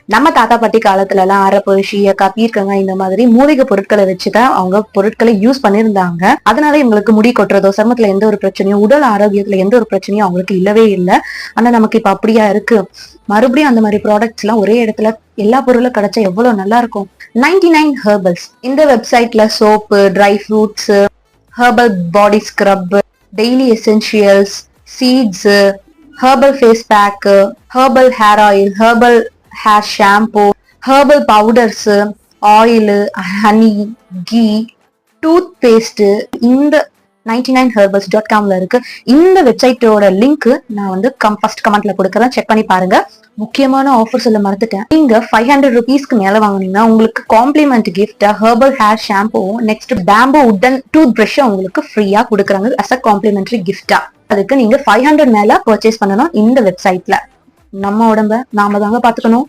நம்ம தாத்தா பாட்டி காலத்துல எல்லாம் அரப்பு, ஷீயக்காய், பீர்க்கங்காய் இந்த மாதிரி மூலிகை பொருட்களை வச்சுதான் அவங்க பொருட்களை யூஸ் பண்ணியிருந்தாங்க. அதனால இவங்களுக்கு முடி கொட்டுறதோ, சருமத்துல எந்த ஒரு பிரச்சனையும், உடல் ஆரோக்கியத்துல எந்த ஒரு பிரச்சனையும் அவங்களுக்கு இல்லவே இல்லை. ஆனா நமக்கு இப்ப அப்படியா இருக்கு? மறுபடியும் அந்த மாதிரி ப்ராடக்ட்ஸ் எல்லாம் ஒரே இடத்துல எல்லா பொருளும் கிடைச்சா எவ்வளவு நல்லா இருக்கும். 99 ஹெர்பல்ஸ் இந்த வெப்சைட்ல soap, dry fruits, herbal body scrub, daily essentials, seeds, herbal face pack, herbal hair oil, herbal hair shampoo, herbal powders, oil, honey, ghee, toothpaste இந்த 99herbals.comல இருக்கு. இந்த வெப்சைட்டோட லிங்க் நான் வந்து ஃபர்ஸ்ட் கமெண்ட்ல கொடுக்கறேன், செக் பண்ணி பாருங்க. முக்கியமான ஆஃபர் சொல்ல மறந்துட்டேன். நீங்க 500 rupeesக்கு மேல வாங்குனீங்கன்னா உங்களுக்கு காம்ப்ளிமெண்ட் கிஃப்டா ஹெர்பல் ஹேர் ஷாம்பூவும் next bamboo wooden tooth brush உங்களுக்கு ஃப்ரீயா கொடுக்குறாங்க அஸ் அ காம்ப்ளிமெண்டரி கிஃப்டா. அதுக்கு நீங்க 500 மேல பர்ச்சேஸ் பண்ணணும். இந்த வெப்சைட்ல நம்ம உடம்ப நாம தாங்க பாத்துக்கணும்.